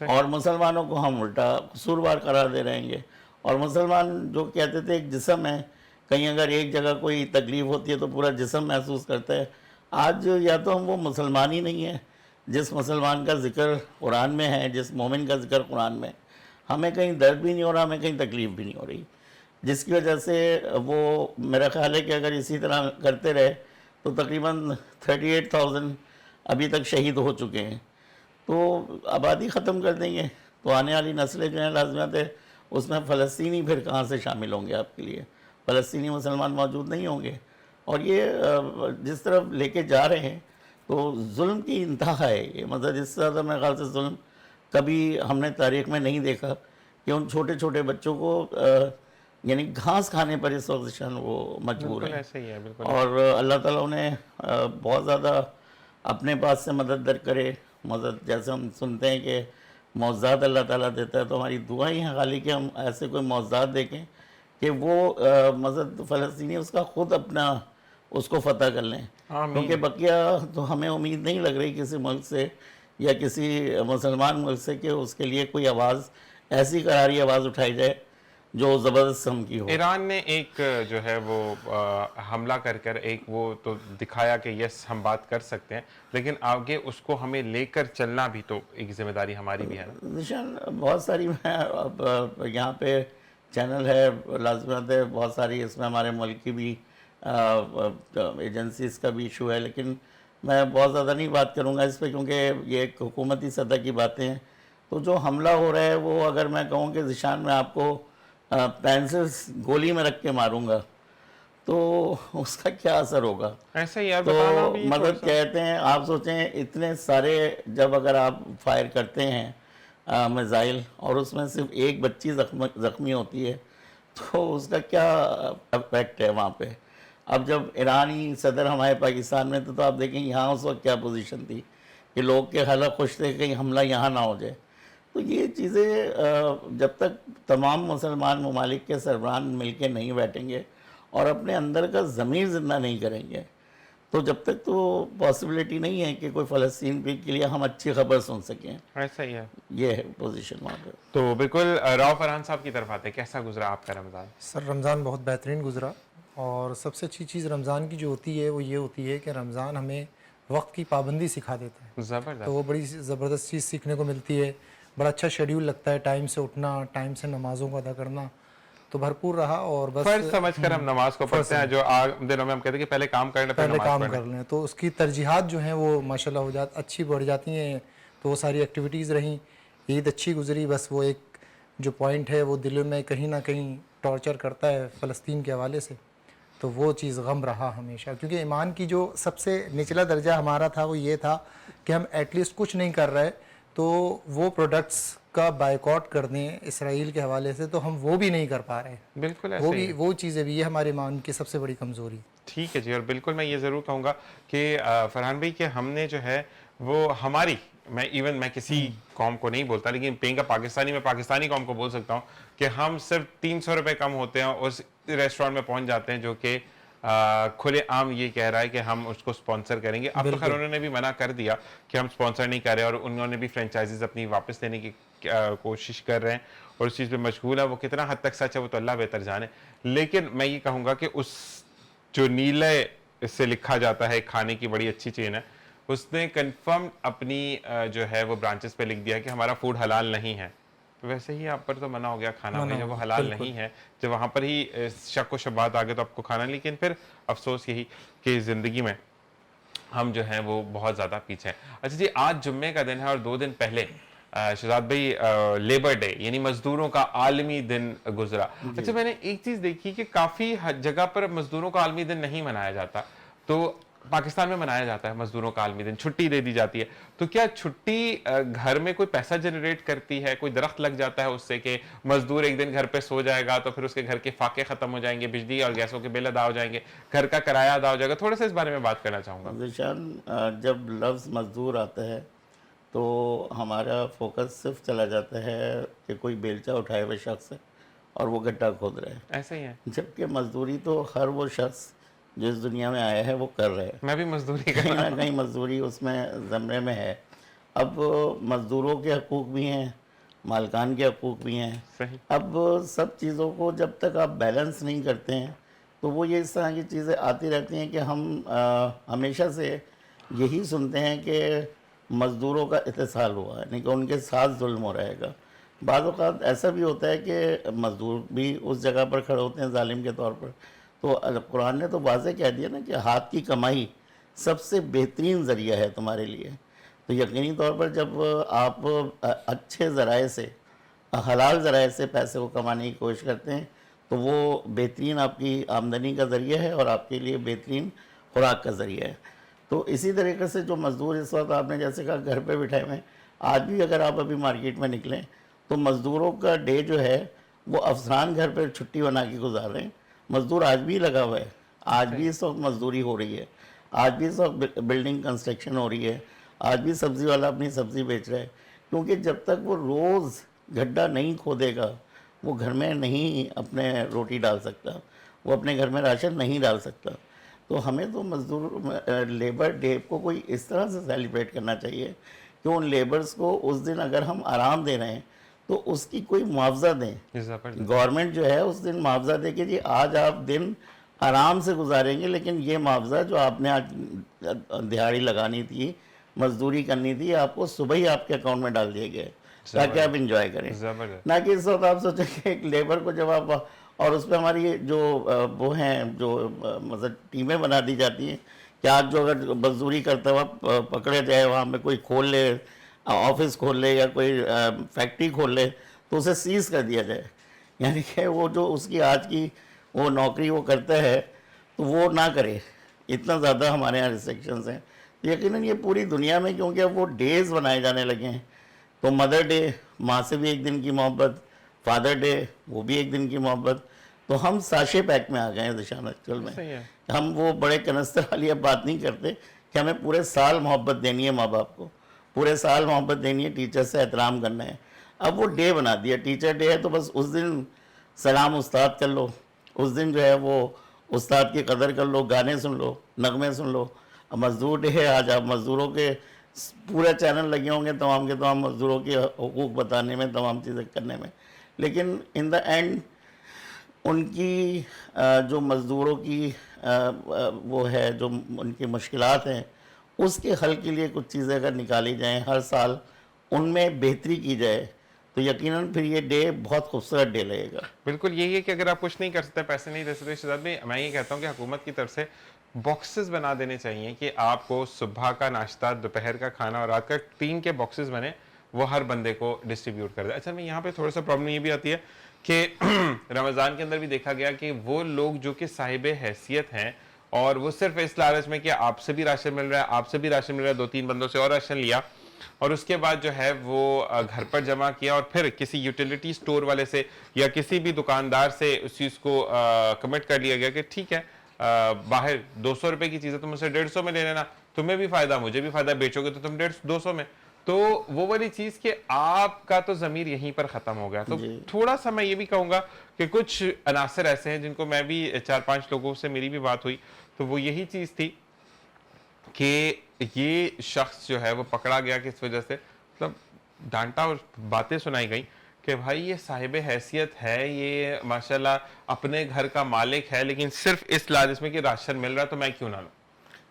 اور مسلمانوں کو ہم الٹا قصوروار قرار دے رہیں گے. اور مسلمان جو کہتے تھے ایک جسم ہے, کہیں اگر ایک جگہ کوئی تکلیف ہوتی ہے تو پورا جسم محسوس کرتا ہے. آج یا تو ہم وہ مسلمان ہی نہیں ہیں جس مسلمان کا ذکر قرآن میں ہے, جس مومن کا ذکر قرآن میں, ہمیں کہیں درد بھی نہیں ہو رہا, ہمیں کہیں تکلیف بھی نہیں ہو رہی, جس کی وجہ سے وہ میرا خیال ہے کہ اگر اسی طرح کرتے رہے تو تقریباً 38,000 ابھی تک شہید ہو چکے ہیں. تو آبادی ختم کر دیں گے تو آنے والی نسلیں جو ہیں لازمات ہے اس میں فلسطینی پھر کہاں سے شامل ہوں گے آپ کے لیے؟ فلسطینی مسلمان موجود نہیں ہوں گے. اور یہ جس طرف لے کے جا رہے ہیں تو ظلم کی انتہا ہے یہ, مطلب اس سے زیادہ میرے خیال سے ظلم کبھی ہم نے تاریخ میں نہیں دیکھا کہ ان چھوٹے چھوٹے بچوں کو یعنی گھاس کھانے پر اس وقت وہ مجبور بالکل ہیں. ایسے ہی ہے, بالکل. اور اللہ تعالیٰ نے بہت زیادہ اپنے پاس سے مدد در کرے. مدد جیسے ہم سنتے ہیں کہ معجزات اللہ تعالیٰ دیتا ہے, تو ہماری دعائیں ہیں خالی کہ ہم ایسے کوئی معجزات دیکھیں کہ وہ مذہب فلسطینی اس کا خود اپنا اس کو فتح کر لیں. کیونکہ بقیہ تو ہمیں امید نہیں لگ رہی کسی ملک سے یا کسی مسلمان ملک سے کہ اس کے لیے کوئی آواز ایسی قراری آواز اٹھائی جائے جو زبردست قسم کی ہو. ایران نے ایک جو ہے وہ حملہ کر ایک وہ تو دکھایا کہ یس ہم بات کر سکتے ہیں, لیکن آگے اس کو ہمیں لے کر چلنا بھی تو ایک ذمہ داری ہماری بھی ہے نا. نشان بہت ساری میں اب یہاں پہ چینل ہے, لازمات ہے بہت ساری, اس میں ہمارے ملک کی بھی ایجنسیز کا بھی ایشو ہے, لیکن میں بہت زیادہ نہیں بات کروں گا اس پہ کیونکہ یہ ایک حکومتی سطح کی باتیں ہیں. تو جو حملہ ہو رہا ہے وہ اگر میں کہوں کہ ذیشان میں آپ کو پینسل گولی میں رکھ کے ماروں گا تو اس کا کیا اثر ہوگا؟ ایسا ہی یار تو بتانا بھی مدد کہتے ہیں, آپ سوچیں اتنے سارے جب اگر آپ فائر کرتے ہیں میزائل اور اس میں صرف ایک بچی زخمی ہوتی ہے تو اس کا کیا افیکٹ ہے وہاں پہ. اب جب ایرانی صدر ہمارے پاکستان میں تو آپ دیکھیں یہاں اس وقت کیا پوزیشن تھی کہ لوگ کے حالات خوش تھے کہ کہیں حملہ یہاں نہ ہو جائے. تو یہ چیزیں جب تک تمام مسلمان ممالک کے سربراہان مل کے نہیں بیٹھیں گے اور اپنے اندر کا ضمیر زندہ نہیں کریں گے تو جب تک تو پاسبلٹی نہیں ہے کہ کوئی فلسطین کے لیے ہم اچھی خبر سن سکیں. ایسا ہی ہے, یہ ہے پوزیشن وہاں پہ. تو بالکل. راؤ فرحان صاحب کی طرف آتے ہیں, کیسا گزرا آپ کا رمضان؟ سر رمضان بہت بہترین گزرا, اور سب سے اچھی چیز رمضان کی جو ہوتی ہے وہ یہ ہوتی ہے کہ رمضان ہمیں وقت کی پابندی سکھا دیتا ہے. زبردست. تو وہ بڑی زبردست چیز سیکھنے کو ملتی ہے. بڑا اچھا شیڈیول لگتا ہے, ٹائم سے اٹھنا, ٹائم سے نمازوں کو ادا کرنا, تو بھرپور رہا. اور بس فرض سمجھ کر ہم نماز کو پڑھتے ہیں, جو دنوں میں ہم کہتے ہیں کہ پہلے کام کرنا پہلے کام کر لیں, تو اس کی ترجیحات جو ہیں وہ ماشاءاللہ اچھی بڑھ جاتی ہیں. تو وہ ساری ایکٹیویٹیز رہیں. عید اچھی گزری, بس وہ ایک جو پوائنٹ ہے وہ دل میں کہیں نہ کہیں ٹارچر کرتا ہے فلسطین کے حوالے سے, تو وہ چیز غم رہا ہمیشہ. کیونکہ ایمان کی جو سب سے نچلا درجہ ہمارا تھا وہ یہ تھا کہ ہم ایٹ لیسٹ کچھ نہیں کر رہے تو وہ پروڈکٹس کا بائیکاٹ کر دیں اسرائیل کے حوالے سے, تو ہم وہ بھی نہیں کر پا رہے. بالکل وہ بھی وہ چیزیں بھی, یہ ہمارے ایمان کی سب سے بڑی کمزوری. ٹھیک ہے جی. اور بالکل میں یہ ضرور کہوں گا کہ فرحان بھائی کہ ہم نے جو ہے وہ ہماری, میں کسی قوم کو نہیں بولتا, لیکن پینگا پاکستانی میں پاکستانی قوم کو بول سکتا ہوں کہ ہم صرف 300 روپے کم ہوتے ہیں اس ریسٹورینٹ میں پہنچ جاتے ہیں جو کہ کھلے عام یہ کہہ رہا ہے کہ ہم اس کو سپانسر کریں گے. اب تو خیر انہوں نے بھی منع کر دیا کہ ہم سپانسر نہیں کر رہے, اور انہوں نے بھی فرینچائزز اپنی واپس لینے کی کوشش کر رہے ہیں اور اس چیز پہ مشغول ہے. وہ کتنا حد تک سچ ہے وہ تو اللہ بہتر جانے, لیکن میں یہ کہوں گا کہ اس جو نیلے اس سے لکھا جاتا ہے کھانے کی بڑی اچھی چین ہے, اس نے کنفرم اپنی جو ہے وہ برانچز پہ لکھ دیا کہ ہمارا فوڈ حلال نہیں ہے. ویسے ہی آپ پر تو منع ہو گیا کھانا, جب وہ حلال نہیں ہے, جب وہاں پر ہی شک و شبہات آگے تو آپ کو کھانا. لیکن پھر افسوس یہی کہ زندگی میں ہم جو ہیں وہ بہت زیادہ پیچھے ہیں. اچھا جی, آج جمعے کا دن ہے اور 2 دن پہلے شہزاد بھائی لیبر ڈے یعنی مزدوروں کا عالمی دن گزرا. اچھا, میں نے ایک چیز دیکھی کہ کافی جگہ پر مزدوروں کا عالمی دن نہیں منایا جاتا, تو پاکستان میں منایا جاتا ہے مزدوروں کا عالمی دن, چھٹی دے دی جاتی ہے. تو کیا چھٹی گھر میں کوئی پیسہ جنریٹ کرتی ہے, کوئی درخت لگ جاتا ہے اس سے کہ مزدور ایک دن گھر پہ سو جائے گا تو پھر اس کے گھر کے فاقے ختم ہو جائیں گے, بجلی اور گیسوں کے بل ادا ہو جائیں گے, گھر کا کرایہ ادا ہو جائے گا؟ تھوڑا سا اس بارے میں بات کرنا چاہوں گا. ذیشان, جب لفظ مزدور آتا ہے تو ہمارا فوکس صرف چلا جاتا ہے کہ کوئی بیلچہ اٹھائے ہوئے شخص ہے اور وہ گڈھا کھود رہے ہیں. ایسا ہی ہے, جبکہ مزدوری تو ہر وہ شخص جو اس دنیا میں آیا ہے وہ کر رہے ہیں. میں بھی مزدوری کہیں نہ کہیں مزدوری اس میں زمرے میں ہے. اب مزدوروں کے حقوق بھی ہیں، مالکان کے حقوق بھی ہیں. صحیح. اب سب چیزوں کو جب تک آپ بیلنس نہیں کرتے ہیں تو وہ یہ اس طرح کی چیزیں آتی رہتی ہیں کہ ہم ہمیشہ سے یہی سنتے ہیں کہ مزدوروں کا اتصال ہوا ہے، یعنی کہ ان کے ساتھ ظلم ہو رہے گا. بعض اوقات ایسا بھی ہوتا ہے کہ مزدور بھی اس جگہ پر کھڑے ہوتے ہیں ظالم کے طور پر. تو قرآن نے تو واضح کہہ دیا نا کہ ہاتھ کی کمائی سب سے بہترین ذریعہ ہے تمہارے لیے. تو یقینی طور پر جب آپ اچھے ذرائع سے، حلال ذرائع سے پیسے کو کمانے کی کوشش کرتے ہیں تو وہ بہترین آپ کی آمدنی کا ذریعہ ہے اور آپ کے لیے بہترین خوراک کا ذریعہ ہے. تو اسی طریقے سے جو مزدور اس وقت آپ نے جیسے کہا گھر پہ بٹھائے ہوئے ہیں، آج بھی اگر آپ ابھی مارکیٹ میں نکلیں تو مزدوروں کا ڈے جو ہے وہ افسران گھر پہ چھٹی بنا کے گزار رہے ہیں. مزدور آج بھی لگا ہوا ہے، آج بھی اس وقت مزدوری ہو رہی ہے، آج بھی اس وقت بلڈنگ کنسٹرکشن ہو رہی ہے، آج بھی سبزی والا اپنی سبزی بیچ رہا ہے. کیونکہ جب تک وہ روز گڈھا نہیں کھودے گا وہ گھر میں نہیں اپنے روٹی ڈال سکتا، وہ اپنے گھر میں راشن نہیں ڈال سکتا. تو ہمیں تو مزدور لیبر ڈے کو کوئی اس طرح سے سیلیبریٹ کرنا چاہیے کہ ان لیبرز کو اس دن اگر ہم آرام دے رہے ہیں تو اس کی کوئی معاوضہ دیں. گورنمنٹ جو ہے اس دن معاوضہ دے کہ جی آج آپ دن آرام سے گزاریں گے، لیکن یہ معاوضہ جو آپ نے آج دہاڑی لگانی تھی، مزدوری کرنی تھی، آپ کو صبح ہی آپ کے اکاؤنٹ میں ڈال دیے گئے تاکہ آپ انجوائے کریں. نہ کہ اس وقت آپ سوچیں کہ ایک لیبر کو جب آپ، اور اس پہ ہماری جو وہ ہیں جو مطلب ٹیمیں بنا دی جاتی ہیں کہ آج جو اگر مزدوری کرتا ہوا پکڑے جائے، وہاں پہ کوئی کھول لے، آفس کھول لے یا کوئی فیکٹری کھول لے تو اسے سیز کر دیا جائے. یعنی کہ وہ جو اس کی آج کی وہ نوکری وہ کرتا ہے تو وہ نہ کرے. اتنا زیادہ ہمارے یہاں ریسٹرکشنز ہیں. یقیناً یہ پوری دنیا میں کیونکہ اب وہ ڈیز بنائے جانے لگے ہیں. تو مدر ڈے، ماں سے بھی ایک دن کی محبت، فادر ڈے وہ بھی ایک دن کی محبت. تو ہم ساشے پیک میں آ گئے ہیں دشان ایکچوئل میں. ہم وہ بڑے کنستر والی اب بات نہیں کرتے کہ ہمیں پورے سال محبت دینی ہے ماں باپ کو، پورے سال محبت دینی ہے، ٹیچر سے احترام کرنا ہے. اب وہ ڈے بنا دیا، ٹیچر ڈے ہے تو بس اس دن سلام استاد کر لو، اس دن جو ہے وہ استاد کی قدر کر لو، گانے سن لو، نغمے سن لو. اب مزدور ڈے ہے، آج آپ مزدوروں کے پورے چینل لگے ہوں گے تمام کے تمام مزدوروں کے حقوق بتانے میں، تمام چیزیں کرنے میں. لیکن ان دا اینڈ ان کی جو مزدوروں کی وہ ہے، جو ان کی مشکلات ہیں، اس کے حل کے لیے کچھ چیزیں اگر نکالی جائیں، ہر سال ان میں بہتری کی جائے تو یقیناً پھر یہ ڈے بہت خوبصورت ڈے لگے گا. بالکل یہی ہے کہ اگر آپ کچھ نہیں کر سکتے، پیسے نہیں دے سکتے، شہزاد بھائی میں یہ کہتا ہوں کہ حکومت کی طرف سے باکسز بنا دینے چاہیے کہ آپ کو صبح کا ناشتہ، دوپہر کا کھانا اور رات کا 3 کے باکسز بنے، وہ ہر بندے کو ڈسٹریبیوٹ کر دے. اچھا میں یہاں پہ تھوڑا سا پرابلم یہ بھی آتی ہے کہ رمضان کے اندر بھی دیکھا گیا کہ وہ لوگ جو کہ صاحب حیثیت ہیں اور وہ صرف اس لالچ میں کہ آپ سے بھی راشن مل رہا ہے، آپ سے بھی راشن مل رہا ہے، 2-3 بندوں سے اور راشن لیا اور اس کے بعد جو ہے وہ گھر پر جمع کیا اور پھر کسی یوٹیلیٹی سٹور والے سے یا کسی بھی دکاندار سے اس چیز کو کمٹ کر لیا گیا کہ ٹھیک ہے باہر 200 روپے کی چیزیں تم اسے 150 میں لے لینا، تمہیں بھی فائدہ مجھے بھی فائدہ، بیچو گے تو تم 200 میں. تو وہ والی چیز کہ آپ کا تو ضمیر یہیں پر ختم ہو گیا. تو تھوڑا سا میں یہ بھی کہوں گا کہ کچھ عناصر ایسے ہیں جن کو میں بھی 4-5 لوگوں سے میری بھی بات ہوئی تو وہ یہی چیز تھی کہ یہ شخص جو ہے وہ پکڑا گیا کہ اس وجہ سے مطلب ڈانٹا اور باتیں سنائی گئیں کہ بھائی یہ صاحب حیثیت ہے، یہ ماشاءاللہ اپنے گھر کا مالک ہے، لیکن صرف اس لالچ میں کہ راشن مل رہا تو میں کیوں نہ لوں.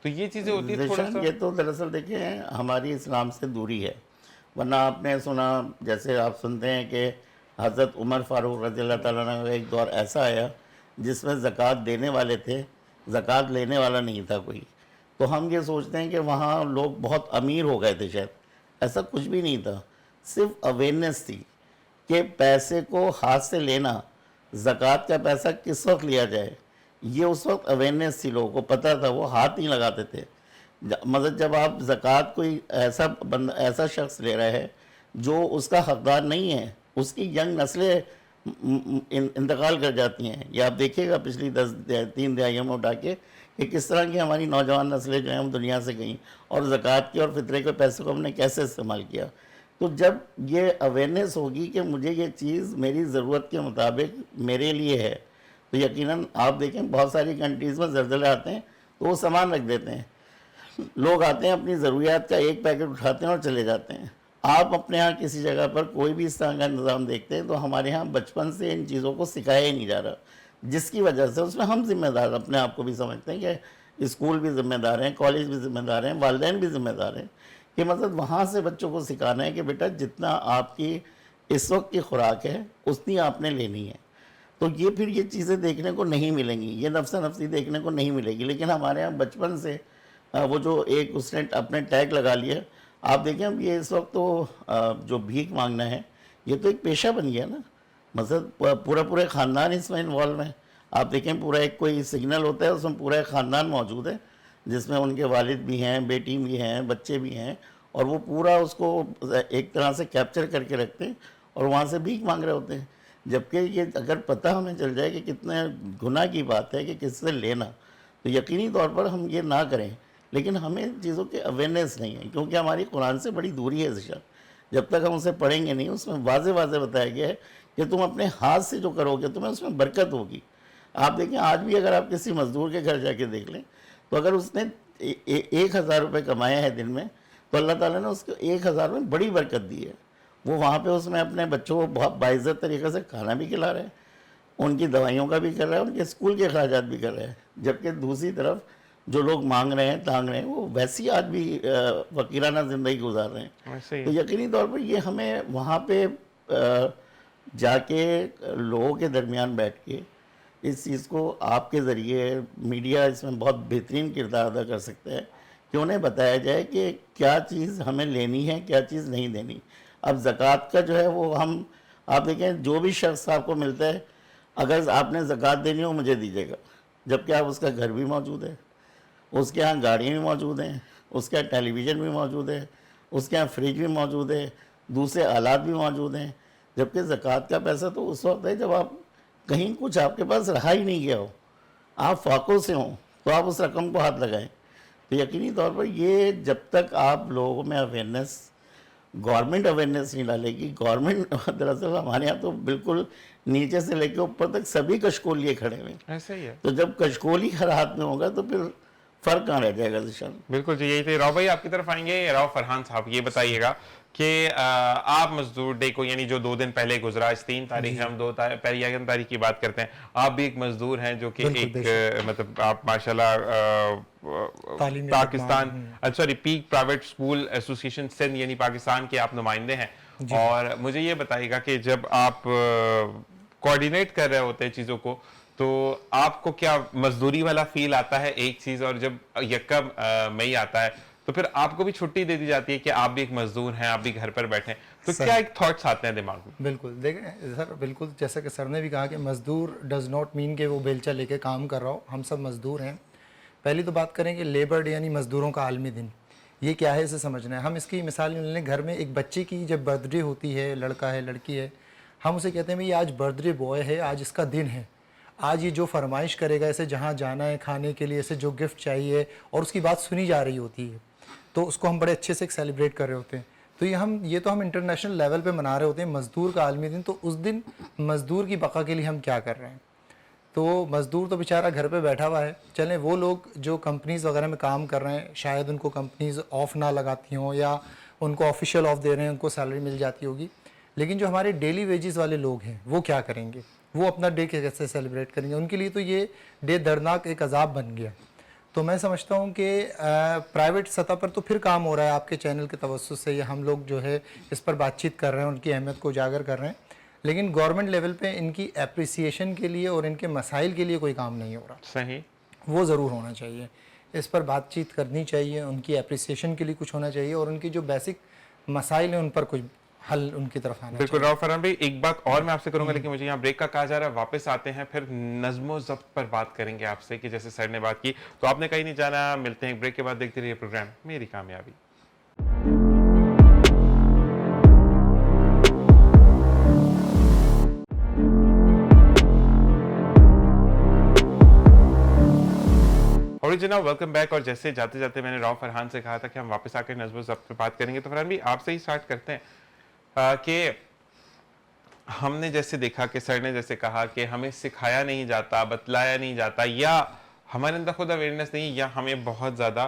تو یہ چیزیں ہوتی ہیں تھوڑا سا. یہ تو دراصل دیکھیں ہماری اسلام سے دوری ہے. ورنہ آپ نے سنا، جیسے آپ سنتے ہیں کہ حضرت عمر فاروق رضی اللہ تعالیٰ عنہ کا ایک دور ایسا آیا جس میں زکوٰۃ دینے والے تھے، زکوٰۃ لینے والا نہیں تھا کوئی. تو ہم یہ سوچتے ہیں کہ وہاں لوگ بہت امیر ہو گئے تھے، شاید ایسا کچھ بھی نہیں تھا. صرف اویئرنیس تھی کہ پیسے کو ہاتھ سے لینا، زکوٰۃ کا پیسہ کس وقت لیا جائے، یہ اس وقت اویئرنیس تھی، لوگوں کو پتہ تھا، وہ ہاتھ نہیں لگاتے تھے. مطلب جب آپ زکوٰۃ کوئی ایسا شخص لے رہا ہے جو اس کا حقدار نہیں ہے، اس کی ینگ نسلیں انتقال کر جاتی ہیں. یہ آپ دیکھیے گا پچھلی 3 دہائیوں میں اٹھا کے کہ کس طرح کی ہماری نوجوان نسلیں جو ہیں ہم دنیا سے گئیں اور زکوٰۃ کے اور فطرے کے پیسے کو ہم نے کیسے استعمال کیا. تو جب یہ اویئرنیس ہوگی کہ مجھے یہ چیز میری ضرورت کے مطابق میرے لیے ہے تو یقیناً آپ دیکھیں بہت ساری کنٹریز میں زلزلے آتے ہیں تو وہ سامان رکھ دیتے ہیں لوگ آتے ہیں اپنی ضروریات کا ایک پیکٹ اٹھاتے ہیں اور چلے جاتے ہیں. آپ اپنے ہاں کسی جگہ پر کوئی بھی اس طرح کا نظام دیکھتے ہیں تو ہمارے ہاں بچپن سے ان چیزوں کو سکھایا ہی نہیں جا رہا, جس کی وجہ سے اس میں ہم ذمہ دار اپنے آپ کو بھی سمجھتے ہیں کہ اسکول بھی ذمہ دار ہیں, کالج بھی ذمہ دار ہیں, والدین بھی ذمہ دار ہیں, کہ مطلب وہاں سے بچوں کو سکھانا ہے کہ بیٹا جتنا آپ کی اس وقت کی خوراک ہے اتنی آپ نے لینی ہے. تو یہ پھر یہ چیزیں دیکھنے کو نہیں ملیں گی, یہ نفس نفسی دیکھنے کو نہیں ملے گی. لیکن ہمارے ہاں بچپن سے وہ جو ایک اس نے اپنے ٹیگ لگا لیا, آپ دیکھیں اب یہ اس وقت تو جو بھیک مانگنا ہے یہ تو ایک پیشہ بن گیا نا. مثلا پورے خاندان اس میں انوالو ہیں. آپ دیکھیں پورا ایک کوئی سگنل ہوتا ہے اس میں پورا ایک خاندان موجود ہے جس میں ان کے والد بھی ہیں, بیٹی بھی ہیں, بچے بھی ہیں, اور وہ پورا اس کو ایک طرح سے کیپچر کر کے رکھتے ہیں اور وہاں سے بھیک مانگ رہے ہوتے ہیں. جبکہ یہ اگر پتہ ہمیں چل جائے کہ کتنے گناہ کی بات ہے کہ کس سے لینا, تو یقینی طور پر ہم یہ نہ کریں. لیکن ہمیں چیزوں کے اویئرنیس نہیں ہے, کیونکہ ہماری قرآن سے بڑی دوری ہے ذشا. جب تک ہم اسے پڑھیں گے نہیں, اس میں واضح بتایا گیا ہے کہ تم اپنے ہاتھ سے جو کرو گے تمہیں اس میں برکت ہوگی. آپ دیکھیں آج بھی اگر آپ کسی مزدور کے گھر جا کے دیکھ لیں تو اگر اس نے 1,000 روپے کمایا ہے دن میں, تو اللہ تعالیٰ نے اس کو 1,000 میں بڑی برکت دی ہے. وہ وہاں پہ اس میں اپنے بچوں کو بہت باعزت طریقے سے کھانا بھی کھلا رہے ہیں, ان کی دوائیوں کا بھی کر رہا ہے, ان کے اسکول کے اخراجات بھی کر رہے ہیں. جبکہ دوسری طرف جو لوگ مانگ رہے ہیں, تانگ رہے ہیں, وہ ویسی آج بھی فقیرانہ زندگی گزار رہے ہیں. تو یقینی طور پر یہ ہمیں وہاں پہ جا کے لوگوں کے درمیان بیٹھ کے اس چیز کو, آپ کے ذریعے میڈیا اس میں بہت بہترین کردار ادا کر سکتا ہے کہ انہیں بتایا جائے کہ کیا چیز ہمیں لینی ہے, کیا چیز نہیں لینی. اب زکوٰۃ کا جو ہے وہ ہم, آپ دیکھیں جو بھی شخص آپ کو ملتا ہے, اگر آپ نے زکوٰۃ دینی ہو مجھے دیجیے گا, جبکہ آپ اس کا گھر بھی موجود ہے, اس کے ہاں گاڑیاں بھی موجود ہیں, اس کے ہاں ٹیلی ویژن بھی موجود ہے, اس کے ہاں فریج بھی موجود ہے, دوسرے آلات بھی موجود ہیں. جبکہ زکوٰۃ کا پیسہ تو اس وقت ہے جب آپ کہیں کچھ آپ کے پاس رہا ہی نہیں گیا ہو, آپ فاقوں سے ہوں, تو آپ اس رقم کو ہاتھ لگائیں. تو یقینی طور پر یہ جب تک آپ لوگوں میں اویئرنیس, گورنمنٹ اویئرنیس نہیں ڈالے گی. گورنمنٹ دراصل ہمارے یہاں تو بالکل نیچے سے لے کے اوپر تک سبھی کشکول لیے کھڑے ہوئے ہیں. ایسا ہی ہے. تو جب کشکول ہی ہر ہاتھ میں ہوگا تو پھر فرق کہاں رہ جائے گا ذیشان. بالکل جی, یہی تھے. راؤ بھائی آپ کی طرف آئیں گے. راؤ فرحان صاحب یہ بتائیے گا کہ آپ مزدور ڈے کو, یعنی جو 2 دن پہلے گزرا, آج 3 تاریخ ہے, ہم 2 تاریخ کی بات کرتے ہیں, آپ بھی ایک مزدور ہیں جو کہ ایک مطلب آپ ماشاءاللہ پاکستان پیک پرائیویٹ اسکول ایسوسی ایشن سندھ یعنی پاکستان کے آپ نمائندے ہیں. اور مجھے یہ بتائیے گا کہ جب آپ کوآرڈینیٹ کر رہے ہوتے ہیں چیزوں کو, تو آپ کو کیا مزدوری والا فیل آتا ہے ایک چیز, اور جب 1 مئی آتا ہے تو پھر آپ کو بھی چھٹی دے دی جاتی ہے کہ آپ بھی ایک مزدور ہیں, آپ بھی گھر پر بیٹھیں, تو کیا ایک تھاٹس آتے ہیں دماغ میں؟ بالکل دیکھیں سر, بالکل جیسا کہ سر نے بھی کہا کہ مزدور ڈز ناٹ مین کہ وہ بیلچہ لے کے کام کر رہا ہو. ہم سب مزدور ہیں. پہلی تو بات کریں کہ لیبر ڈے یعنی مزدوروں کا عالمی دن, یہ کیا ہے اسے سمجھنا ہے. ہم اس کی مثال لیں, گھر میں ایک بچے کی جب برتھ ڈے ہوتی ہے, لڑکا ہے لڑکی ہے, ہم اسے کہتے ہیں بھائی آج برتھ ڈے بوائے ہے, آج اس کا دن ہے, آج یہ جو فرمائش کرے گا, اسے جہاں جانا ہے کھانے کے لیے, اسے جو گفٹ چاہیے, اور اس کی بات سنی جا رہی ہوتی ہے, تو اس کو ہم بڑے اچھے سے سیلیبریٹ کر رہے ہوتے ہیں. تو یہ تو ہم انٹرنیشنل لیول پہ منا رہے ہوتے ہیں مزدور کا عالمی دن. تو اس دن مزدور کی بقا کے لیے ہم کیا کر رہے ہیں؟ تو مزدور تو بیچارہ گھر پہ بیٹھا ہوا ہے. چلیں وہ لوگ جو کمپنیز وغیرہ میں کام کر رہے ہیں, شاید ان کو کمپنیز آف نہ لگاتی ہوں, یا ان کو آفیشیل آف دے رہے ہیں, ان کو سیلری مل جاتی ہوگی. لیکن جو ہمارے ڈیلی ویجز والے لوگ ہیں وہ کیا کریں گے؟ وہ اپنا ڈے کیسے سیلیبریٹ کریں گے؟ ان کے لیے تو یہ ڈے دردناک ایک عذاب بن گیا. تو میں سمجھتا ہوں کہ پرائیویٹ سطح پر تو پھر کام ہو رہا ہے آپ کے چینل کے توسط سے, یا ہم لوگ جو ہے اس پر بات چیت کر رہے ہیں, ان کی اہمیت کو اجاگر کر رہے ہیں. لیکن گورنمنٹ لیول پہ ان کی اپریسیشن کے لیے اور ان کے مسائل کے لیے کوئی کام نہیں ہو رہا. صحیح, وہ ضرور ہونا چاہیے. اس پر بات چیت کرنی چاہیے, ان کی اپریسیشن کے لیے کچھ ہونا چاہیے, اور ان کی جو بیسک مسائل ہیں ان پر کچھ حل ان کی طرف آنا. بالکل. راؤ فرحان بھائی ایک بات اور میں آپ سے کروں گا, لیکن مجھے یہاں بریک کا کہا جا رہا ہے, واپس آتے ہیں پھر نظم و ضبط پر بات کریں گے آپ سے, کہ جیسے سر نے بات کی. تو آپ نے کہیں نہیں جانا, ملتے ہیں ایک بریک کے بعد, دیکھتے رہیے پروگرام میری کامیابی. اور جناب ویلکم بیک. اور جیسے جاتے جاتے میں نے راؤ فرحان سے کہا تھا کہ ہم واپس آ کے نظم و ضبط پہ بات کریں گے, تو فرحان بھی آپ سے ہی اسٹارٹ کرتے ہیں کہ ہم نے جیسے دیکھا کہ سر نے جیسے کہا کہ ہمیں سکھایا نہیں جاتا, بتلایا نہیں جاتا, یا ہمارے اندر خود اویئرنیس نہیں, یا ہمیں بہت زیادہ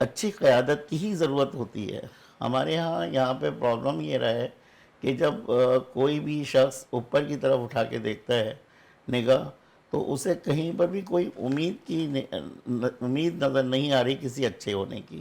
اچھی قیادت کی ہی ضرورت ہوتی ہے. ہمارے یہاں پہ پرابلم یہ رہا ہے کہ جب کوئی بھی شخص اوپر کی طرف اٹھا کے دیکھتا ہے نگاہ, تو اسے کہیں پر بھی کوئی امید نظر نہیں آ رہی کسی اچھے ہونے کی.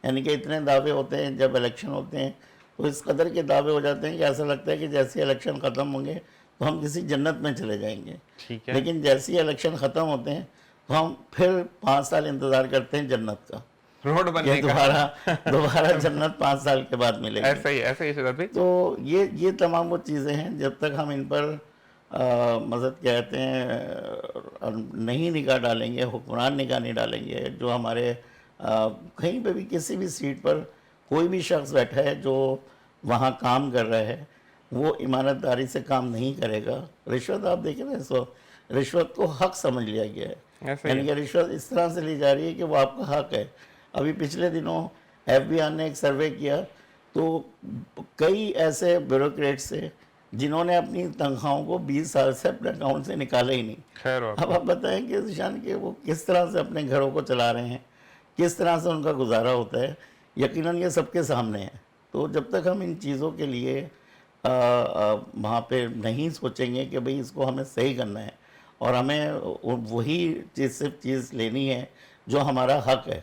یعنی کہ اتنے دعوے ہوتے ہیں جب الیکشن ہوتے ہیں تو اس قدر کے دعوے ہو جاتے ہیں کہ ایسا لگتا ہے کہ جیسے الیکشن ختم ہوں گے تو ہم کسی جنت میں چلے جائیں گے. ٹھیک ہے. لیکن جیسے ہی الیکشن ختم ہوتے ہیں تو ہم پھر 5 سال انتظار کرتے ہیں جنت کا, روڈ بننے کہ کا. دوبارہ جنت 5 سال کے بعد ملے گی. ایسا ہی شہزاد بھائی. تو یہ تمام وہ چیزیں ہیں جب تک ہم ان پر مذہب کہتے ہیں نہیں نگاہ ڈالیں گے, حکمران نگاہ نہیں ڈالیں گے, جو ہمارے کہیں پہ بھی کسی بھی سیٹ پر کوئی بھی شخص بیٹھا ہے جو وہاں کام کر رہا ہے وہ ایمانت داری سے کام نہیں کرے گا. رشوت آپ دیکھیں نا, اس وقت رشوت کو حق سمجھ لیا گیا ہے. یعنی کہ رشوت اس طرح سے لی جا رہی ہے کہ وہ آپ کا حق ہے. ابھی پچھلے دنوں FBI نے ایک سروے کیا تو کئی ایسے بیوروکریٹس تھے جنہوں نے اپنی تنخواہوں کو 20 سال سے اپنے اکاؤنٹ سے نکالے ہی نہیں. خیر اب آپ بتائیں کہ ذیشان کہ وہ کس طرح سے اپنے گھروں کو چلا رہے ہیں, کس طرح سے ان کا گزارا ہوتا ہے. یقیناً یہ سب کے سامنے ہے. تو جب تک ہم ان چیزوں کے لیے وہاں پہ نہیں سوچیں گے کہ بھئی اس کو ہمیں صحیح کرنا ہے اور ہمیں وہی چیز لینی ہے جو ہمارا حق ہے,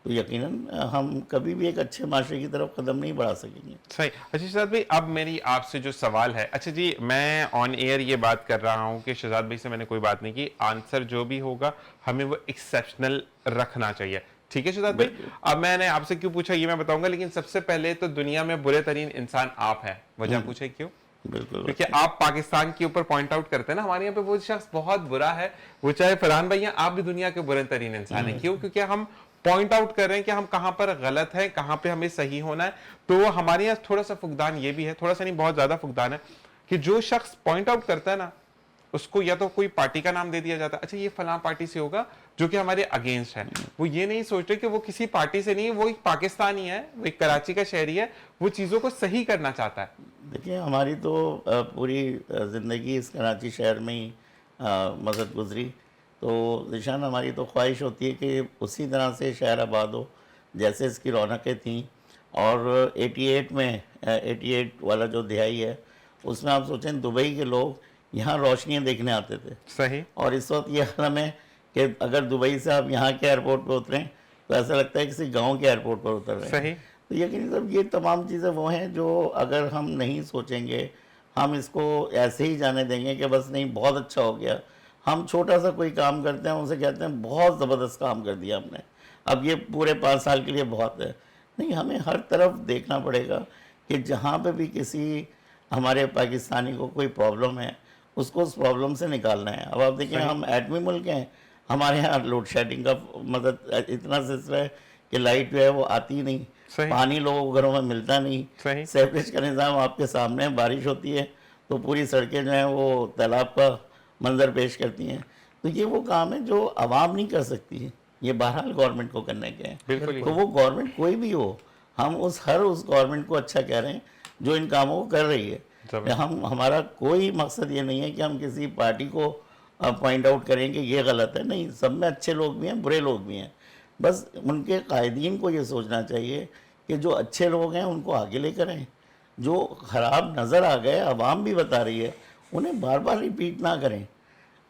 تو یقیناً ہم کبھی بھی ایک اچھے معاشرے کی طرف قدم نہیں بڑھا سکیں گے. صحیح. اچھا شہزاد بھائی, اب میری آپ سے جو سوال ہے, اچھا جی میں آن ایئر یہ بات کر رہا ہوں کہ شہزاد بھائی سے میں نے کوئی بات نہیں کی, آنسر جو بھی ہوگا ہمیں وہ ایکسیپشنل رکھنا چاہیے. ٹھیک ہے شہزاد بھائی. اب میں نے آپ سے کیوں پوچھا یہ میں بتاؤں گا, لیکن سب سے پہلے تو دنیا میں برے ترین انسان آپ ہیں. وجہ پوچھے کیوں؟ بالکل. کیونکہ آپ پاکستان کے اوپر پوائنٹ آؤٹ کرتے ہیں نا, ہمارے یہاں پہ وہ شخص بہت برا ہے, وہ چاہے فرحان بھائی ہیں, آپ بھی دنیا کے برے ترین انسان ہیں. کیوں؟ کیونکہ ہم پوائنٹ آؤٹ کر رہے ہیں کہ ہم کہاں پر غلط ہیں, کہاں پہ ہمیں صحیح ہونا ہے. تو ہمارے یہاں تھوڑا سا فقدان یہ بھی ہے, تھوڑا سا نہیں بہت زیادہ فقدان ہے, کہ جو شخص پوائنٹ آؤٹ کرتا ہے نا اس کو یا تو کوئی پارٹی کا نام دے دیا جاتا ہے, اچھا یہ فلاں پارٹی سے ہوگا جو کہ ہمارے اگینسٹ ہے. وہ یہ نہیں سوچتے کہ وہ کسی پارٹی سے نہیں ہے, وہ ایک پاکستانی ہے, وہ ایک کراچی کا شہری ہے, وہ چیزوں کو صحیح کرنا چاہتا ہے. دیکھیں ہماری تو پوری زندگی اس کراچی شہر میں ہی مذہب گزری, تو ذیشان ہماری تو خواہش ہوتی ہے کہ اسی طرح سے شہر آباد ہو جیسے اس کی رونقیں تھیں. اور 88 والا جو دہائی ہے اس میں آپ سوچیں دبئی کے لوگ یہاں روشنیاں دیکھنے آتے تھے. صحیح. اور اس وقت یہ حرم ہے کہ اگر دبئی سے آپ یہاں کے ایئرپورٹ پہ اتریں تو ایسا لگتا ہے کسی گاؤں کے ایئرپورٹ پر اتر رہے ہیں. صحیح. تو یقیناً یہ تمام چیزیں وہ ہیں جو اگر ہم نہیں سوچیں گے, ہم اس کو ایسے ہی جانے دیں گے کہ بس نہیں بہت اچھا ہو گیا, ہم چھوٹا سا کوئی کام کرتے ہیں اسے کہتے ہیں بہت زبردست کام کر دیا ہم نے, اب یہ پورے 5 سال کے لیے بہت ہے. نہیں, ہمیں ہر طرف دیکھنا پڑے گا کہ جہاں پہ بھی کسی ہمارے پاکستانی کو کوئی پرابلم ہے اس کو اس پرابلم سے نکالنا ہے. اب آپ دیکھیں ہم ایٹمی ملک ہیں, ہمارے ہاں لوڈ شیڈنگ کا مطلب اتنا سلسلہ ہے کہ لائٹ جو ہے وہ آتی ہی نہیں, پانی لوگوں کو گھروں میں ملتا نہیں, سیوریج کا نظام آپ کے سامنے, بارش ہوتی ہے تو پوری سڑکیں جو ہیں وہ تالاب کا منظر پیش کرتی ہیں. تو یہ وہ کام ہے جو عوام نہیں کر سکتی, یہ بہرحال گورنمنٹ کو کرنے کے ہیں. تو وہ گورنمنٹ کوئی بھی ہو, ہم اس گورنمنٹ کو اچھا کہہ رہے ہیں جو ان کاموں کو کر رہی ہے. ہمارا کوئی مقصد یہ نہیں ہے کہ ہم کسی پارٹی کو پوائنٹ آؤٹ کریں کہ یہ غلط ہے. نہیں, سب میں اچھے لوگ بھی ہیں, برے لوگ بھی ہیں. بس ان کے قائدین کو یہ سوچنا چاہیے کہ جو اچھے لوگ ہیں ان کو آگے لے کر آئیں, جو خراب نظر آ گئے عوام بھی بتا رہی ہے انہیں بار بار ریپیٹ نہ کریں,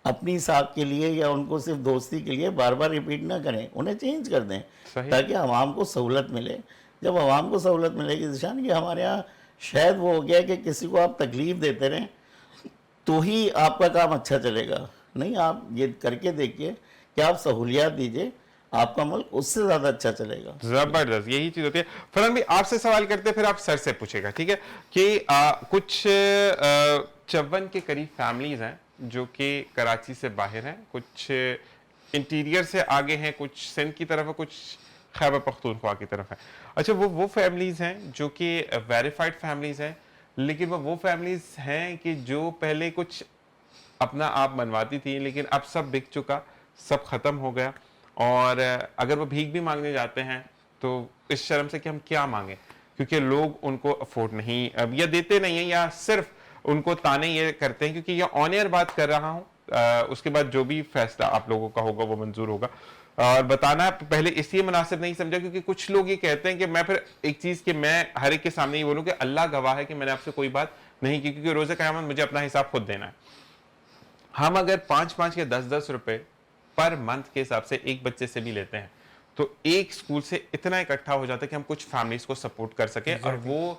اپنی ساکھ کے لیے یا ان کو صرف دوستی کے لیے بار بار ریپیٹ نہ کریں, انہیں چینج کر دیں تاکہ عوام کو سہولت ملے. جب عوام کو سہولت ملے گی ذیشان, یہ ہمارے ہاں شاید وہ ہو گیا کہ کسی کو آپ تکلیف دیتے رہیں تو ہی آپ کا کام اچھا چلے گا. نہیں, آپ یہ کر کے دیکھیے کہ آپ سہولیات دیجئے, آپ کا ملک اس سے زیادہ اچھا چلے گا. زبردست, یہی چیز ہوتی ہے. فرحان بھی آپ سے سوال کرتے پھر آپ سر سے پوچھے گا, ٹھیک ہے, کہ کچھ 54 کے قریب فیملیز ہیں جو کہ کراچی سے باہر ہیں, کچھ انٹیریئر سے آگے ہیں, کچھ سندھ کی طرف ہے, کچھ خیبر پختونخوا کی طرف ہے. اچھا, وہ فیملیز ہیں جو کہ ویریفائڈ فیملیز ہیں, لیکن وہ فیملیز ہیں کہ جو پہلے کچھ اپنا آپ منواتی تھی لیکن اب سب بک چکا, سب ختم ہو گیا, اور اگر وہ بھیک بھی مانگنے جاتے ہیں تو اس شرم سے کہ ہم کیا مانگیں, کیونکہ لوگ ان کو افورڈ نہیں اب یا دیتے نہیں ہیں, یا صرف ان کو تانے یہ کرتے ہیں, کیونکہ یہ آن ایئر بات کر رہا ہوں, اس کے بعد جو بھی فیصلہ آپ لوگوں کا ہوگا وہ منظور ہوگا. اور بتانا پہلے اس لیے مناسب نہیں سمجھا کیونکہ کچھ لوگ یہ کہتے ہیں کہ میں پھر ایک چیز کہ میں ہر ایک کے سامنے یہ بولوں کہ اللہ گواہ ہے کہ میں نے آپ سے کوئی بات نہیں کی، کیونکہ روز قیامت مجھے اپنا حساب خود دینا ہے. ہم اگر 5 یا 10 روپے پر منتھ کے حساب سے ایک بچے سے بھی لیتے ہیں تو ایک سکول سے اتنا اکٹھا ہو جاتا ہے کہ ہم کچھ فیملیز کو سپورٹ کر سکیں. اور وہ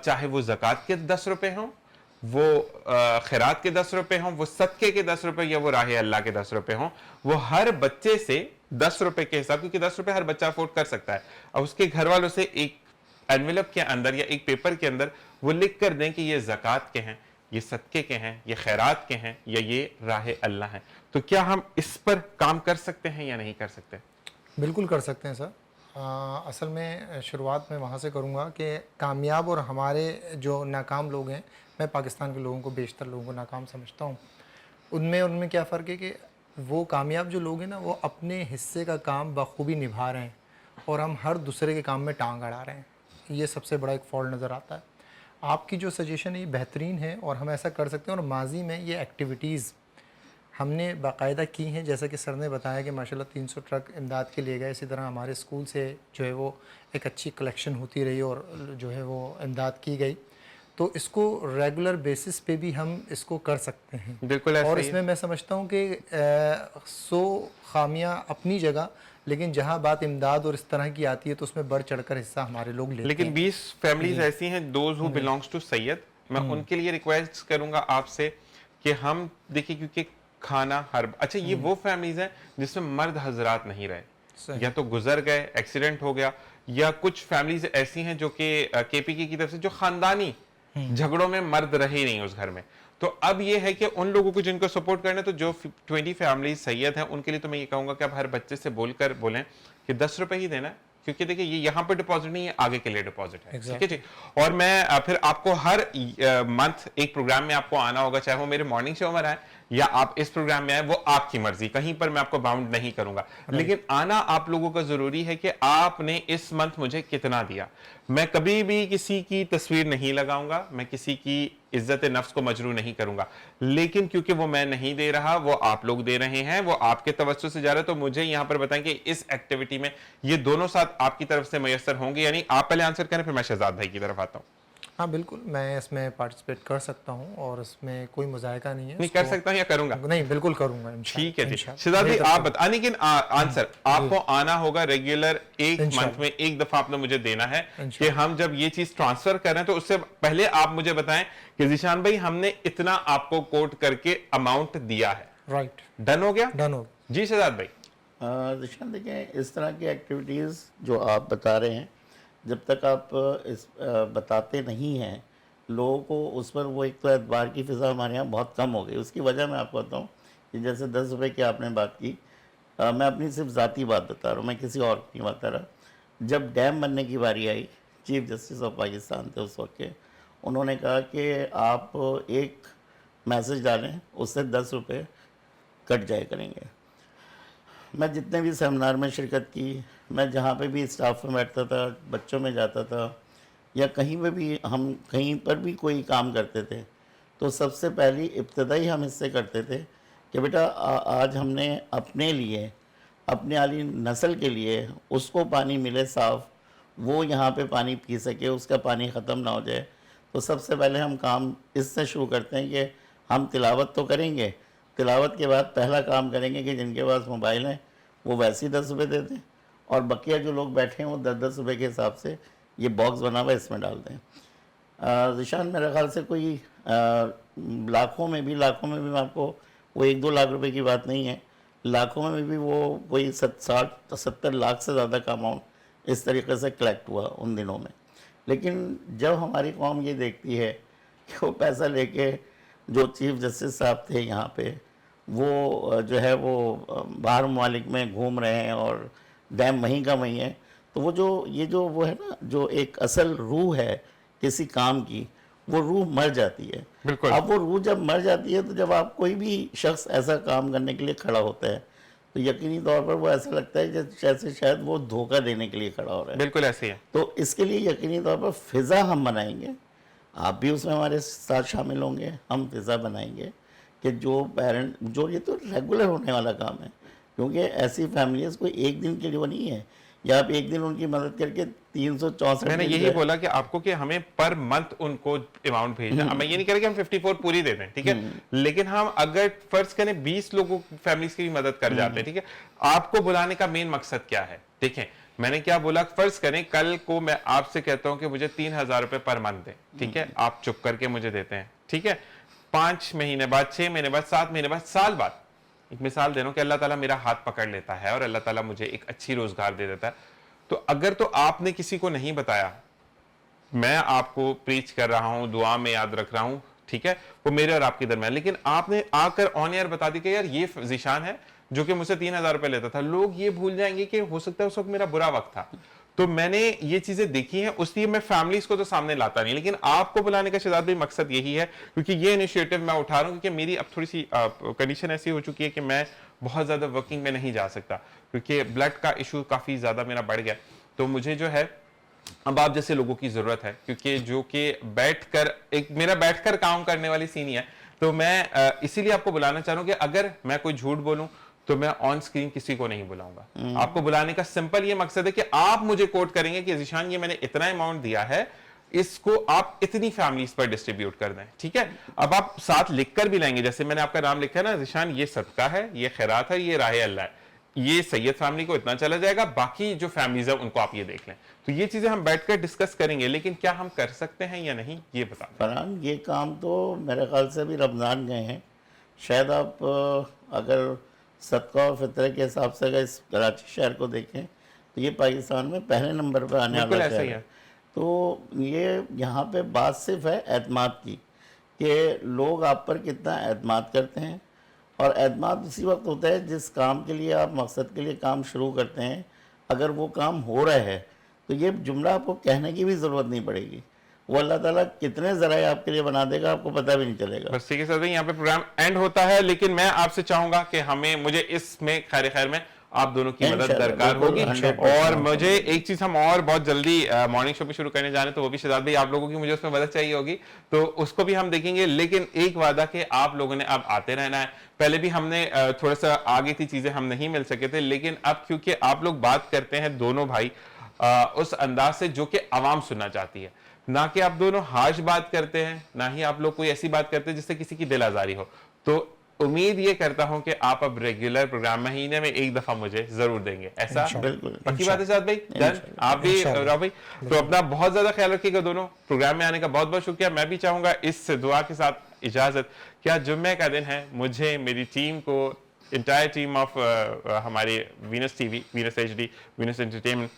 چاہے وہ زکوٰۃ کے 10 روپے ہوں، وہ خیرات کے 10 روپے ہوں، وہ صدقے کے 10 روپے یا وہ راہ اللہ کے 10 روپے ہوں، وہ ہر بچے سے 10 روپے کے حساب، کیونکہ 10 روپے ہر بچہ افورڈ کر سکتا ہے، اور اس کے گھر والوں سے ایک انویلپ کے اندر یا ایک پیپر کے اندر وہ لکھ کر دیں کہ یہ زکوٰۃ کے ہیں، یہ صدقے کے ہیں، یہ خیرات کے ہیں، یا یہ راہ اللہ ہیں. تو کیا ہم اس پر کام کر سکتے ہیں یا نہیں کر سکتے؟ بالکل کر سکتے ہیں سر. اصل میں شروعات میں وہاں سے کروں گا کہ کامیاب اور ہمارے جو ناکام لوگ ہیں، میں پاکستان کے لوگوں کو، بیشتر لوگوں کو ناکام سمجھتا ہوں. ان میں کیا فرق ہے کہ وہ کامیاب جو لوگ ہیں نا، وہ اپنے حصے کا کام بخوبی نبھا رہے ہیں اور ہم ہر دوسرے کے کام میں ٹانگ اڑا رہے ہیں. یہ سب سے بڑا ایک فالٹ نظر آتا ہے. آپ کی جو سجیشن ہے یہ بہترین ہے اور ہم ایسا کر سکتے ہیں. اور ماضی میں یہ ایکٹیویٹیز ہم نے باقاعدہ کی ہیں، جیسا کہ سر نے بتایا کہ ماشاءاللہ 300 ٹرک امداد کے لیے گئے. اسی طرح ہمارے اسکول سے جو ہے وہ ایک اچھی کلیکشن ہوتی رہی اور جو ہے وہ امداد کی گئی. تو اس کو ریگولر بیسس پہ بھی ہم اس کو کر سکتے ہیں. بالکل ایسا اور ہی اس ہے. میں سمجھتا ہوں کہ 100 خامیاں اپنی جگہ، لیکن جہاں بات امداد اور اس طرح کی آتی ہے تو اس میں بڑھ چڑھ کر حصہ ہمارے لوگ لیتے ہیں. لیکن 20 فیملیز ایسی ہیں دوز ہو بلانگس ٹو سید، میں ان کے لیے ریکویسٹ کروں گا آپ سے کہ ہم دیکھیں، کیونکہ کھانا اچھا یہ وہ فیملیز ہیں جس میں مرد حضرات نہیں رہے، یا تو گزر گئے، ایکسیڈنٹ ہو گیا، یا کچھ فیملیز ایسی ہیں جو کہ کے پی کی طرف سے جو خاندانی جھگڑوں میں مرد رہے نہیں اس گھر میں. تو اب یہ ہے کہ ان لوگوں کو جن کو سپورٹ کرنا ہے، تو جو 20 فیملیز سید ہیں ان کے لیے تو میں یہ کہوں گا کہ اب ہر بچے سے بولیں کہ 10 روپے ہی دینا ہے، کیونکہ دیکھیں یہ یہاں پہ ڈپازٹ نہیں ہے، آگے کے لیے ڈپازٹ ہے. ٹھیک ہے جی. اور میں پھر آپ کو ہر منتھ ایک پروگرام میں آپ کو آنا ہوگا، چاہے وہ میرے مارننگ شو میں آئے یا آپ اس پروگرام میں آئے، وہ آپ کی مرضی، کہیں پر میں آپ کو باؤنڈ نہیں کروں گا. لیکن آنا آپ لوگوں کا ضروری ہے کہ آپ نے اس منتھ مجھے کتنا دیا. میں کبھی بھی کسی کی تصویر نہیں لگاؤں گا، میں کسی کی عزت نفس کو مجروح نہیں کروں گا، لیکن کیونکہ وہ میں نہیں دے رہا، وہ آپ لوگ دے رہے ہیں، وہ آپ کے توسط سے جا رہا ہے، تو مجھے یہاں پر بتائیں کہ اس ایکٹیویٹی میں یہ دونوں ساتھ آپ کی طرف سے میسر ہوں گے. یعنی آپ پہلے آنسر کریں، پھر میں شہزاد بھائی کی طرف آتا ہوں. ہاں بالکل، میں اس میں پارٹیسپیٹ کر سکتا ہوں اور اس میں کوئی مذائقہ نہیں ہے. نہیں کر سکتا ہوں یا کروں گا؟ نہیں بالکل کروں گا. ٹھیک ہے جی. شہزاد بھائی آپ بتائیں، لیکن آنسر آپ کو آنا ہوگا ریگولر، ایک منتھ میں ایک دفعہ آپ نے مجھے دینا ہے کہ ہم جب یہ چیز ٹرانسفر کر رہے ہیں تو اس سے پہلے آپ مجھے بتائیں کہ ذیشان بھائی ہم نے اتنا آپ کو کوٹ کر کے اماؤنٹ دیا ہے. رائٹ. ڈن ہو گیا؟ ڈن ہو. جی شہزاد بھائی. ذیشان دیکھیں، اس طرح کی ایکٹیویٹیز جو آپ بتا رہے ہیں، جب تک آپ اس بتاتے نہیں ہیں لوگوں کو، اس پر وہ ایک تو اعتبار کی فضا ہمارے یہاں بہت کم ہو گئی. اس کی وجہ میں آپ کو بتاؤں کہ جیسے 10 روپے کی آپ نے بات کی، میں اپنی صرف ذاتی بات بتا رہا ہوں، میں کسی اور کی بات بتا رہا. جب ڈیم بننے کی باری آئی، چیف جسٹس آف پاکستان تھے اس وقت کے، انہوں نے کہا کہ آپ ایک میسج ڈالیں، اس سے 10 روپے کٹ جائے کریں گے. میں جتنے بھی سیمینار میں شرکت کی، میں جہاں پہ بھی اسٹاف میں بیٹھتا تھا، بچوں میں جاتا تھا، یا کہیں پہ بھی ہم کہیں پر بھی کوئی کام کرتے تھے، تو سب سے پہلی ابتدائی ہم اس سے کرتے تھے کہ بیٹا آج ہم نے اپنے لیے، اپنے والی نسل کے لیے اس کو پانی ملے صاف، وہ یہاں پہ پانی پی سکے، اس کا پانی ختم نہ ہو جائے. تو سب سے پہلے ہم کام اس سے شروع کرتے ہیں کہ ہم تلاوت تو کریں گے، تلاوت کے بعد پہلا کام کریں گے کہ جن کے پاس موبائل ہیں وہ ویسے ہی 10 روپے دے دیں، اور بقیہ جو لوگ بیٹھے ہیں وہ 10 روپے کے حساب سے یہ باکس بنا ہوا اس میں ڈال دیں. ذیشان میرے خیال سے کوئی لاکھوں میں بھی میں آپ کو وہ 1-2 لاکھ روپے کی بات نہیں ہے، لاکھوں میں بھی وہ کوئی 60-70 لاکھ سے زیادہ کا اماؤنٹ اس طریقے سے کلیکٹ ہوا ان دنوں میں. لیکن جب ہماری قوم یہ دیکھتی ہے کہ وہ پیسہ لے کے، جو چیف جسٹس صاحب تھے یہاں پہ، وہ جو ہے وہ باہر ممالک میں گھوم رہے ہیں اور ڈیم وہیں کا وہیں ہے، تو وہ ہے نا جو ایک اصل روح ہے کسی کام کی، وہ روح مر جاتی ہے. بالکل. اب وہ روح جب مر جاتی ہے تو جب آپ کوئی بھی شخص ایسا کام کرنے کے لیے کھڑا ہوتا ہے تو یقینی طور پر وہ ایسا لگتا ہے جیسے شاید وہ دھوکہ دینے کے لیے کھڑا ہو رہا ہے. بالکل ایسے ہی ہے. تو اس کے لیے یقینی طور پر فضا ہم بنائیں گے، آپ بھی اس میں ہمارے ساتھ شامل ہوں گے. ہم فضا بنائیں گے کہ جو پیرنٹ، جو یہ تو ریگولر ہونے والا کام ہے، کیونکہ ایسی فیملیز کوئی ایک دن کے لیے وہ نہیں ہے، یا آپ ایک دن ان کی مدد کر کے 364 میں نے یہی بولا کہ آپ کو کہ ہمیں پر منتھ ان کو اماؤنٹ بھیجنا، میں یہ نہیں کہہ رہا کہ ہم 54 پوری دے دیں، ٹھیک ہے، لیکن ہم اگر فرض کریں 20 لوگوں فیملیز کی بھی مدد کر جاتے ہیں، ٹھیک ہے، آپ کو بلانے کا مین مقصد کیا ہے؟ دیکھیں میں نے کیا بولا، فرض کریں کل کو میں آپ سے کہتا ہوں کہ مجھے 3000 روپے پر منتھ دیں، ٹھیک ہے، آپ چپ کر کے مجھے دیتے ہیں، ٹھیک ہے، 5 مہینے بعد، 6 مہینے بعد، 7 مہینے بعد، سال بعد، ایک مثال دے رہا ہوں کہ اللہ تعالیٰ میرا ہاتھ پکڑ لیتا ہے اور اللہ تعالیٰ مجھے ایک اچھی روزگار دے دیتا ہے، تو اگر تو آپ نے کسی کو نہیں بتایا، میں آپ کو پریچ کر رہا ہوں، دعا میں یاد رکھ رہا ہوں، ٹھیک ہے، وہ میرے اور آپ کے درمیان، لیکن آپ نے آ کر آن ایئر بتا دی کہ یار یہ ذیشان ہے جو کہ مجھ سے 3000 روپے لیتا تھا، لوگ یہ بھول جائیں گے کہ ہو سکتا ہے اس وقت میرا برا وقت تھا. تو میں نے یہ چیزیں دیکھی ہیں، اس لیے میں فیملیز کو تو سامنے لاتا نہیں، لیکن آپ کو بلانے کا شہزاد بھائی مقصد یہی ہے، کیونکہ یہ انیشیٹو میں اٹھا رہا ہوں کیونکہ میری اب تھوڑی سی کنڈیشن ایسی ہو چکی ہے کہ میں بہت زیادہ ورکنگ میں نہیں جا سکتا، کیونکہ بلڈ کا ایشو کافی زیادہ میرا بڑھ گیا. تو مجھے جو ہے اب آپ جیسے لوگوں کی ضرورت ہے، کیونکہ جو کہ بیٹھ کر ایک میرا بیٹھ کر کام کرنے والی سین ہی ہے، تو میں اسی لیے آپ کو بلانا چاہ رہا ہوں کہ اگر میں کوئی جھوٹ بولوں تو میں آن سکرین کسی کو نہیں بلاؤں گا. آپ کو بلانے کا سمپل یہ مقصد ہے کہ آپ مجھے کوٹ کریں گے کہ ذیشان یہ میں نے اتنا اماؤنٹ دیا ہے، اس کو آپ اتنی فیملیز پر ڈسٹریبیوٹ کر دیں، ٹھیک ہے. اب آپ ساتھ لکھ کر بھی لائیں گے، جیسے میں نے آپ کا نام لکھا ہے نا، ذیشان یہ صدقہ ہے، یہ خیرات ہے، یہ راہ اللہ ہے، یہ سید فیملی کو اتنا چلا جائے گا، باقی جو فیملیز ہیں ان کو آپ یہ دیکھ لیں. تو یہ چیزیں ہم بیٹھ کر ڈسکس کریں گے، لیکن کیا ہم کر سکتے ہیں یا نہیں یہ بتا دیں. فرحان یہ کام تو میرے خیال سے بھی رمضان گئے ہیں، شاید آپ اگر صدقہ اور فطرے کے حساب سے اگر اس کراچی شہر کو دیکھیں تو یہ پاکستان میں پہلے نمبر پہ آنے بالکل والا ایسا شہر ہی ہے. ہے. تو یہ یہاں پہ بات صرف ہے اعتماد کی، کہ لوگ آپ پر کتنا اعتماد کرتے ہیں، اور اعتماد اسی وقت ہوتا ہے جس کام کے لیے آپ مقصد کے لیے کام شروع کرتے ہیں، اگر وہ کام ہو رہا ہے تو یہ جملہ آپ کو کہنے کی بھی ضرورت نہیں پڑے گی، وہ اللہ تعالیٰ کتنے ذرائع آپ کے لیے بنا دے گا آپ کو پتہ بھی نہیں چلے گا. بس ٹھیک ہے سر، یہاں پہ پروگرام اینڈ ہوتا ہے، لیکن میں آپ سے چاہوں گا کہ مجھے اس میں خیر میں آپ دونوں کی مدد انشاءاللہ، درکار بالکل، ہوگی. 100% اور مجھے ایک چیز ہم اور بہت جلدی مارننگ شو بھی شروع کرنے جا رہے ہیں، تو وہ بھی شہزاد بھائی آپ لوگوں کی مجھے اس میں مدد چاہیے ہوگی، تو اس کو بھی ہم دیکھیں گے. لیکن ایک وعدہ کہ آپ لوگوں نے اب آتے رہنا ہے. پہلے بھی ہم نے تھوڑا سا آگے تھی چیزیں، ہم نہیں مل سکے تھے، لیکن اب کیونکہ آپ لوگ بات کرتے ہیں دونوں بھائی اس انداز سے جو کہ عوام سننا چاہتی ہے، نہ کہ آپ دونوں حاش بات کرتے ہیں، نہ ہی آپ لوگ کوئی ایسی بات کرتے ہیں جس سے کسی کی دل آزاری ہو. تو امید یہ کرتا ہوں کہ آپ اب ریگولر پروگرام مہینے میں ایک دفعہ مجھے ضرور دیں گے. ایسا بالکل پکی بات ہے سعد بھائی؟ ڈن. آپ بھی راو بھائی تو اپنا بہت زیادہ خیال رکھیے گا. دونوں پروگرام میں آنے کا بہت بہت شکریہ. میں بھی چاہوں گا اس دعا کے ساتھ اجازت، کیا جمعے کا دن ہے، مجھے میری ٹیم کو، انٹائر ٹیم آف ہمارے وینس ٹی وی، وینس ایچ ڈی، وینس انٹرٹینمنٹ،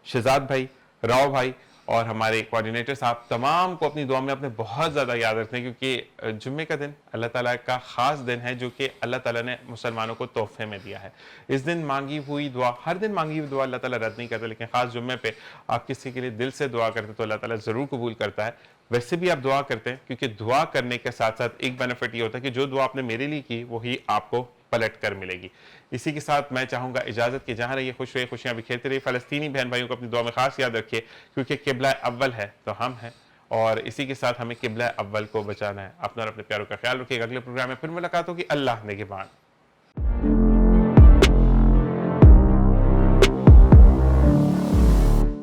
شہزاد بھائی، راؤ بھائی اور ہمارے کوارڈینیٹر صاحب، تمام کو اپنی دعا میں اپنے بہت زیادہ یاد رکھنے، کیونکہ جمعے کا دن اللہ تعالیٰ کا خاص دن ہے جو کہ اللہ تعالیٰ نے مسلمانوں کو تحفے میں دیا ہے. اس دن مانگی ہوئی دعا، ہر دن مانگی ہوئی دعا اللہ تعالیٰ رد نہیں کرتا، لیکن خاص جمعے پہ آپ کسی کے لیے دل سے دعا کرتے تو اللہ تعالیٰ ضرور قبول کرتا ہے. ویسے بھی آپ دعا کرتے ہیں، کیونکہ دعا کرنے کے ساتھ ساتھ ایک بینیفٹ یہ ہوتا ہے کہ جو دعا آپ نے میرے لیے کی وہی آپ کو پلٹ کر ملے گی. اسی کے ساتھ میں چاہوں گا اجازت کہ جہاں رہیے خوش رہیے، خوشیاں بکھیرتے رہیے. فلسطینی بہن بھائیوں کو اپنی دعا میں خاص یاد رکھیے، کیونکہ قبلہ اول ہے تو ہم ہیں، اور اسی کے ساتھ ہمیں قبلہ اول کو بچانا ہے. اپنا اور اپنے پیاروں کا خیال رکھیے گا. اگلے پروگرام میں پھر ملاقات ہوگی. اللہ نگہبان.